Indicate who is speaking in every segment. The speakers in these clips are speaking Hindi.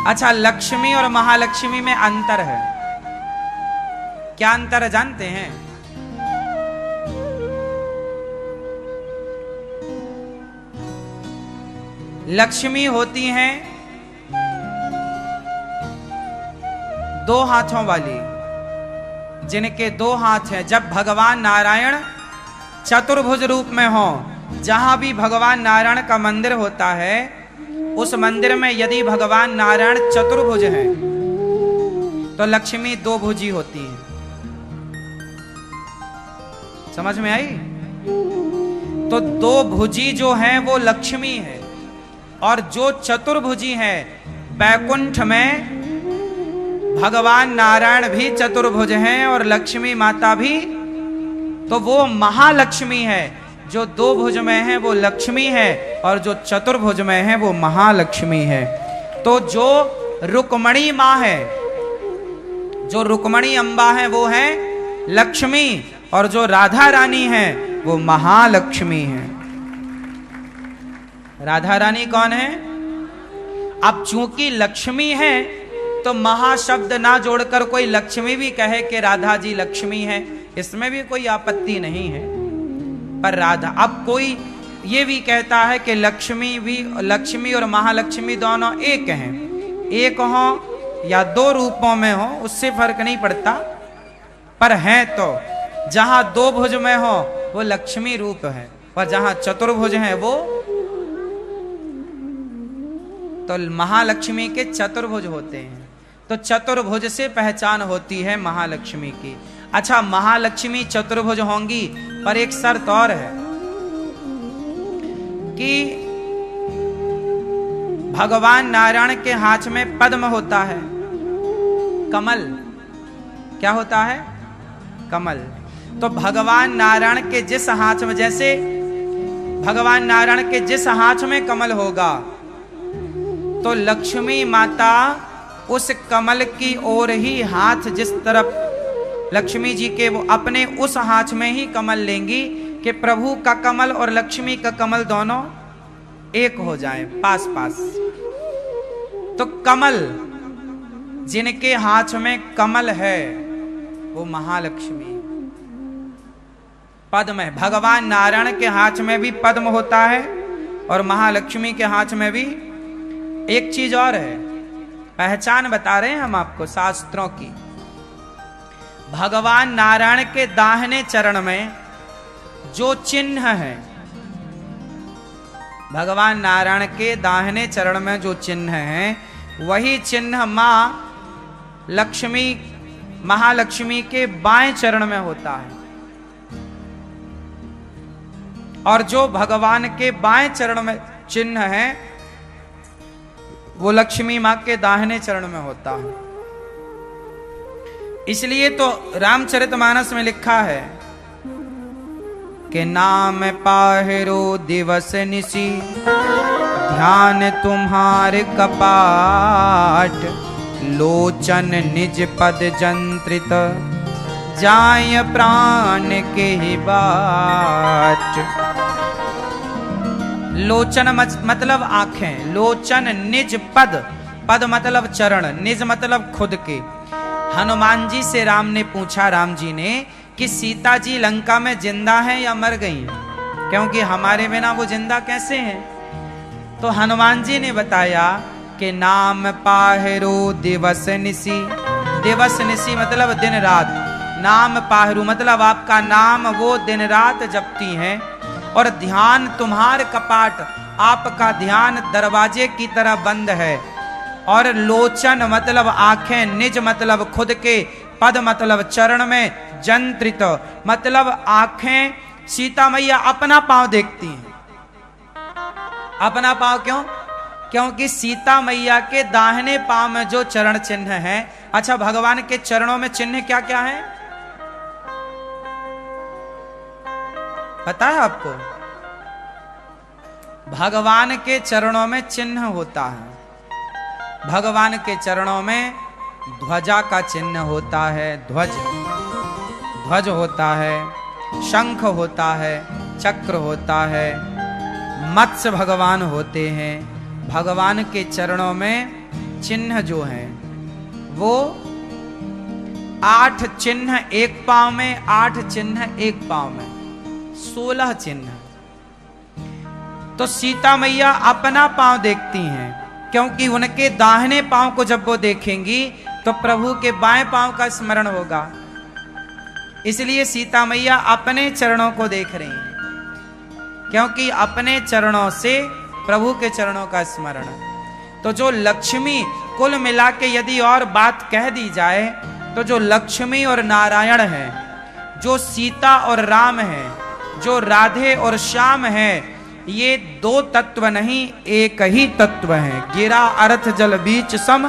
Speaker 1: अच्छा, लक्ष्मी और महालक्ष्मी में अंतर है। क्या अंतर है जानते हैं? लक्ष्मी होती हैं दो हाथों वाली, जिनके दो हाथ हैं। जब भगवान नारायण चतुर्भुज रूप में हो, जहां भी भगवान नारायण का मंदिर होता है, उस मंदिर में यदि भगवान नारायण चतुर्भुज हैं तो लक्ष्मी दो भुजी होती है। समझ में आई? तो दो भुजी जो है वो लक्ष्मी है, और जो चतुर्भुजी है, बैकुंठ में भगवान नारायण भी चतुर्भुज हैं और लक्ष्मी माता भी, तो वो महालक्ष्मी है। जो दो भुज में है वो लक्ष्मी है, और जो चतुर्भुज में है वो महालक्ष्मी है। तो जो रुक्मणी माँ है, जो रुक्मणी अम्बा है, वो है लक्ष्मी, और जो राधा रानी है वो महालक्ष्मी है। राधा रानी कौन है? अब चूंकि लक्ष्मी है तो महाशब्द ना जोड़कर कोई लक्ष्मी भी कहे कि राधा जी लक्ष्मी है, इसमें भी कोई आपत्ति नहीं है। पर राधा, अब कोई ये भी कहता है कि लक्ष्मी और महालक्ष्मी दोनों एक हैं, एक हो या दो रूपों में हो, उससे फर्क नहीं पड़ता, पर हैं तो जहां दो भुज में हो वो लक्ष्मी रूप है, और जहां चतुर्भुज है वो तो महालक्ष्मी के चतुर्भुज होते हैं। तो चतुर्भुज से पहचान होती है महालक्ष्मी की। अच्छा, महालक्ष्मी चतुर्भुज होंगी, पर एक शर्त और है कि भगवान नारायण के हाथ में पद्म होता है, कमल। क्या होता है? कमल। तो भगवान नारायण के जिस हाथ में, जैसे भगवान नारायण के जिस हाथ में कमल होगा, तो लक्ष्मी माता उस कमल की ओर ही हाथ, जिस तरफ लक्ष्मी जी के, वो अपने उस हाथ में ही कमल लेंगी कि प्रभु का कमल और लक्ष्मी का कमल दोनों एक हो जाएं, पास पास। तो कमल, जिनके हाथ में कमल है वो महालक्ष्मी। पद्म है, भगवान नारायण के हाथ में भी पद्म होता है और महालक्ष्मी के हाथ में भी। एक चीज और है, पहचान बता रहे हैं हम आपको शास्त्रों की। भगवान नारायण के दाहिने चरण में जो चिन्ह है, भगवान नारायण के दाहिने चरण में जो चिन्ह है, वही चिन्ह मां लक्ष्मी, महालक्ष्मी के बाएं चरण में होता है, और जो भगवान के बाएं चरण में चिन्ह है वो लक्ष्मी मां के दाहिने चरण में होता है। इसलिए तो रामचरितमानस में लिखा है कि नाम पाहिरो दिवस निसी, ध्यान तुम्हारे कपाट, लोचन निज पद जंत्रित, जाय प्राण के ही बाट। लोचन मतलब आंखें, लोचन निज पद, पद मतलब चरण, निज मतलब खुद के। हनुमान जी से राम ने पूछा, राम जी ने, कि सीता जी लंका में जिंदा हैं या मर गई, क्योंकि हमारे बिना वो जिंदा कैसे हैं? तो हनुमान जी ने बताया कि नाम पाहिरो दिवस निसी, दिवस निसी मतलब दिन रात, नाम पाहिरो मतलब आपका नाम वो दिन रात जपती हैं, और ध्यान तुम्हार कपाट, आपका ध्यान दरवाजे की तरह बंद है, और लोचन मतलब आंखें, निज मतलब खुद के, पद मतलब चरण में, जंत्रित मतलब आंखें सीता मैया अपना पांव देखती हैं। अपना पांव क्यों? क्योंकि सीता मैया के दाहिने पांव में जो चरण चिन्ह है। अच्छा, भगवान के चरणों में चिन्ह क्या क्या है पता है आपको? भगवान के चरणों में चिन्ह होता है। भगवान के चरणों में ध्वजा का चिन्ह होता है, ध्वज होता है, शंख होता है, चक्र होता है, मत्स्य भगवान होते हैं। भगवान के चरणों में चिन्ह जो है वो 8 चिन्ह एक पांव में, 8 चिन्ह एक पांव में, 16 चिन्ह। तो सीता मैया अपना पांव देखती हैं, क्योंकि उनके दाहिने पांव को जब वो देखेंगी तो प्रभु के बाएं पांव का स्मरण होगा। इसलिए सीता मैया अपने चरणों को देख रही हैं, क्योंकि अपने चरणों से प्रभु के चरणों का स्मरण। तो जो लक्ष्मी, कुल मिला के यदि और बात कह दी जाए तो जो लक्ष्मी और नारायण है, जो सीता और राम है, जो राधे और श्याम है, ये 2 तत्व नहीं, एक ही तत्व है। गिरा अर्थ जल बीच सम,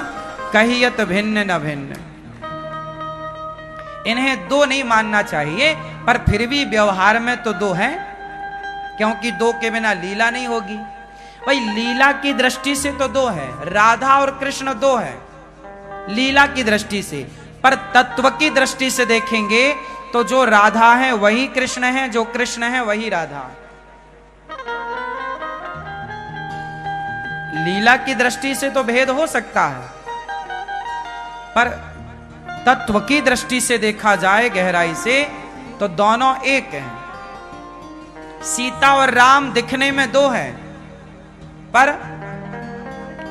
Speaker 1: कहियत भिन्न न भिन्न। इन्हें 2 नहीं मानना चाहिए, पर फिर भी व्यवहार में तो 2 हैं, क्योंकि 2 के बिना लीला नहीं होगी। भाई लीला की दृष्टि से तो 2 है, राधा और कृष्ण 2 है लीला की दृष्टि से, पर तत्व की दृष्टि से देखेंगे तो जो राधा है वही कृष्ण है, जो कृष्ण है वही राधा। लीला की दृष्टि से तो भेद हो सकता है, पर तत्व की दृष्टि से देखा जाए गहराई से तो दोनों एक हैं। सीता और राम दिखने में 2 हैं, पर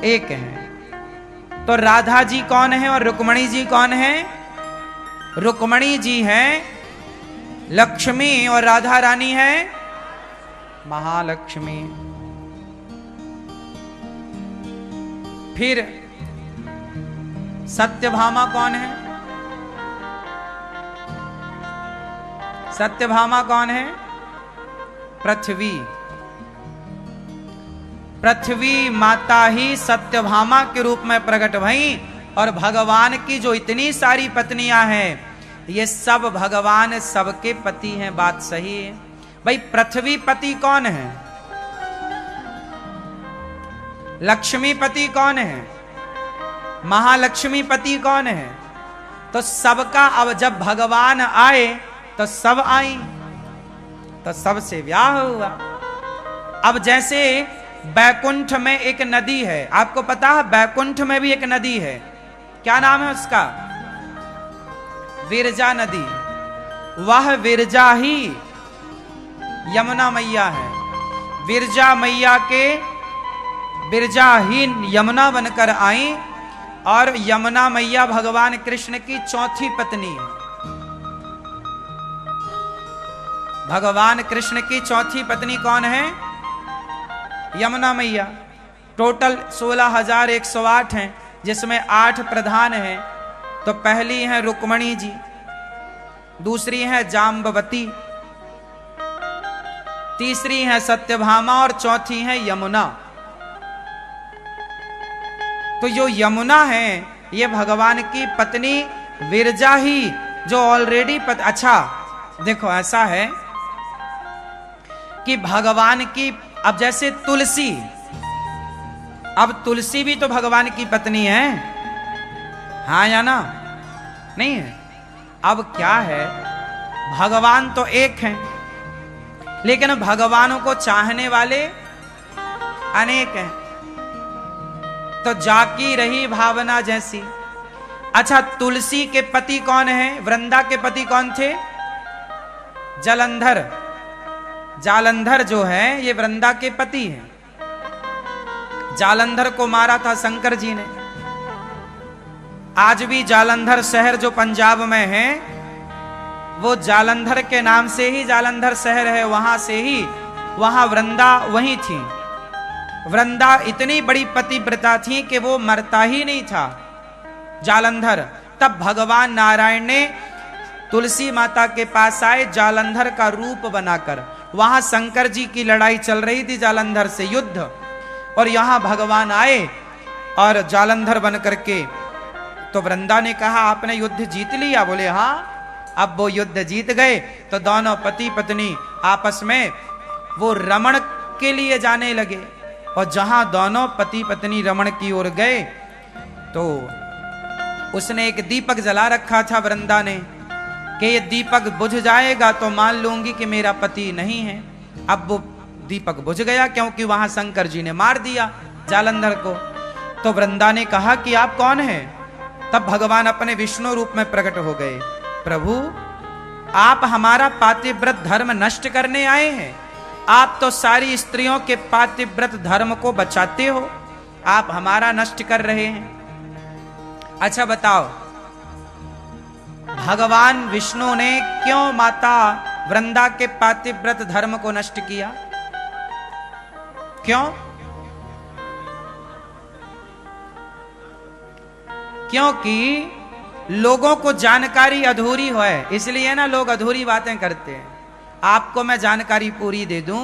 Speaker 1: एक हैं। तो राधा जी कौन है और रुक्मणी जी कौन है? रुक्मणी जी हैं लक्ष्मी और राधा रानी है महालक्ष्मी। फिर सत्यभामा कौन है? सत्यभामा कौन है? पृथ्वी। पृथ्वी माता ही सत्यभामा के रूप में प्रकट भई, और भगवान की जो इतनी सारी पत्नियां हैं ये सब भगवान सबके पति हैं। बात सही है भाई। पृथ्वी पति कौन है? लक्ष्मी पति कौन है? महालक्ष्मी पति कौन है? तो सबका अब जब भगवान आए तो सब आई, तो सबसे ब्याह हुआ। अब जैसे बैकुंठ में एक नदी है, आपको पता है बैकुंठ में भी एक नदी है, क्या नाम है उसका? विरजा नदी। वह विरजा ही यमुना मैया है। विरजा मैया के विरजा ही यमुना बनकर आई, और यमुना मैया भगवान कृष्ण की चौथी पत्नी है। भगवान कृष्ण की चौथी पत्नी कौन है? यमुना मैया। टोटल 16,108 हैं, जिसमें 8 प्रधान हैं। तो पहली है रुक्मणी जी, दूसरी है जाम्बवती, तीसरी है सत्यभामा और चौथी है यमुना। तो जो यमुना है ये भगवान की पत्नी विरजा ही, जो ऑलरेडी अच्छा देखो ऐसा है कि भगवान की, अब जैसे तुलसी, अब तुलसी भी तो भगवान की पत्नी है, हाँ या ना? नहीं है? अब क्या है, भगवान तो एक हैं, लेकिन भगवानों को चाहने वाले अनेक हैं। तो जाकी रही भावना जैसी। अच्छा, तुलसी के पति कौन है? वृंदा के पति कौन थे? जालंधर। जालंधर जो है ये वृंदा के पति हैं। जालंधर को मारा था शंकर जी ने। आज भी जालंधर शहर जो पंजाब में है वो जालंधर के नाम से ही जालंधर शहर है, वहां से ही वहां वृंदा वहीं थी। वृंदा इतनी बड़ी पतिव्रता थी कि वो मरता ही नहीं था जालंधर। तब भगवान नारायण ने तुलसी माता के पास आए जालंधर का रूप बनाकर। वहां शंकर जी की लड़ाई चल रही थी जालंधर से, युद्ध, और यहां भगवान आए और जालंधर बन करके। तो वृंदा ने कहा आपने युद्ध जीत लिया? बोले हाँ। अब वो युद्ध जीत गए तो दोनों पति पत्नी आपस में वो रमण के लिए जाने लगे, और जहां दोनों पति पत्नी रमण की ओर गए तो उसने एक दीपक जला रखा था वृंदा ने कि ये दीपक बुझ जाएगा तो मान लूंगी कि मेरा पति नहीं है। अब वो दीपक बुझ गया क्योंकि वहां शंकर जी ने मार दिया जालंधर को। तो वृंदा ने कहा कि आप कौन हैं? तब भगवान अपने विष्णु रूप में प्रकट हो गए। प्रभु, आप हमारा पातिव्रत धर्म नष्ट करने आए हैं। आप तो सारी स्त्रियों के पातिव्रत धर्म को बचाते हो, आप हमारा नष्ट कर रहे हैं। अच्छा बताओ, भगवान विष्णु ने क्यों माता वृंदा के पातिव्रत धर्म को नष्ट किया? क्यों? क्योंकि लोगों को जानकारी अधूरी है, इसलिए ना लोग अधूरी बातें करते हैं। आपको मैं जानकारी पूरी दे दूं।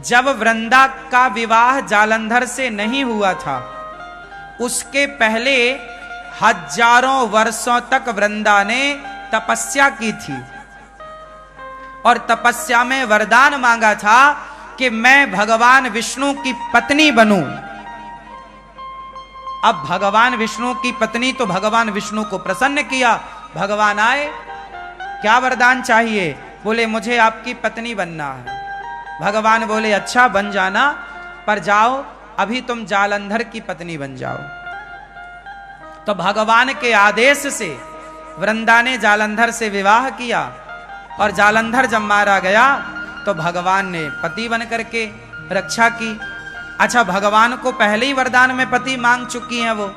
Speaker 1: जब वृंदा का विवाह जालंधर से नहीं हुआ था, उसके पहले हजारों वर्षों तक वृंदा ने तपस्या की थी और तपस्या में वरदान मांगा था कि मैं भगवान विष्णु की पत्नी बनूं। अब भगवान विष्णु की पत्नी तो भगवान विष्णु को प्रसन्न किया। भगवान आए, क्या वरदान चाहिए? बोले मुझे आपकी पत्नी बनना है। भगवान बोले अच्छा बन जाना, पर जाओ अभी तुम जालंधर की पत्नी बन जाओ। तो भगवान के आदेश से वृंदा ने जालंधर से विवाह किया और जालंधर जब मारा गया तो भगवान ने पति बन करके रक्षा की। अच्छा, भगवान को पहले ही वरदान में पति मांग चुकी हैं वो,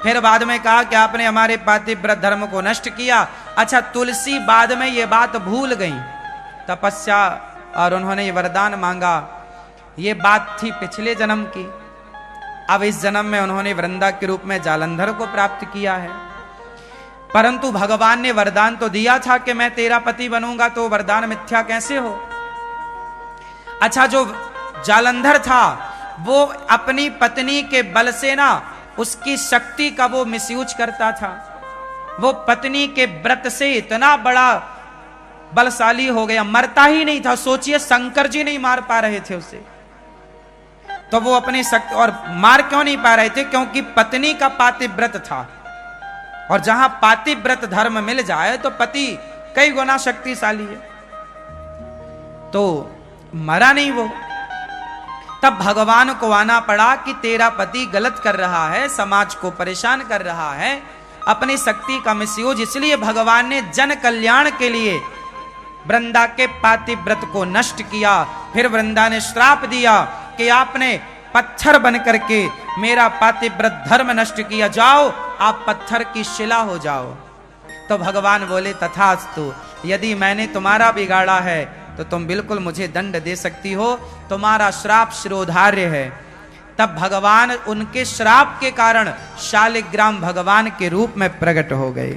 Speaker 1: फिर बाद में कहा कि आपने हमारे पातिव्रत धर्म को नष्ट किया। अच्छा, तुलसी बाद में ये बात भूल गई, तपस्या और उन्होंने ये वरदान मांगा, ये बात थी पिछले जन्म की। अब इस जन्म में उन्होंने वृंदा के रूप में जालंधर को प्राप्त किया है। परंतु भगवान ने वरदान तो दिया था कि मैं तेरा पति बनूंगा, तो वरदान मिथ्या कैसे हो? अच्छा, जो जालंधर था वो अपनी पत्नी के बल से ना उसकी शक्ति का वो मिसयूज करता था। वो पत्नी के व्रत से इतना बड़ा बलशाली हो गया, मरता ही नहीं था। सोचिए, शंकर जी नहीं मार पा रहे थे उसे, तो वो अपनी शक्ति, और मार क्यों नहीं पा रहे थे? क्योंकि पत्नी का पातिव्रत था, और जहां पातिव्रत धर्म मिल जाए तो पति कई गुना शक्तिशाली है, तो मरा नहीं वो। तब भगवान को आना पड़ा कि तेरा पति गलत कर रहा है, समाज को परेशान कर रहा है, अपनी शक्ति का मिसयूज। इसलिए भगवान ने जन कल्याण के लिए वृंदा के पातिव्रत को नष्ट किया। फिर वृंदा ने श्राप दिया कि आपने पत्थर बन करके मेरा पातिव्रत धर्म नष्ट किया, जाओ आप पत्थर की शिला हो जाओ। तो भगवान बोले तथास्तु, यदि मैंने तुम्हारा बिगाड़ा है तो तुम बिल्कुल मुझे दंड दे सकती हो, तुम्हारा श्राप शिरोधार्य है। तब भगवान उनके श्राप के कारण शालिग्राम भगवान के रूप में प्रकट हो गए।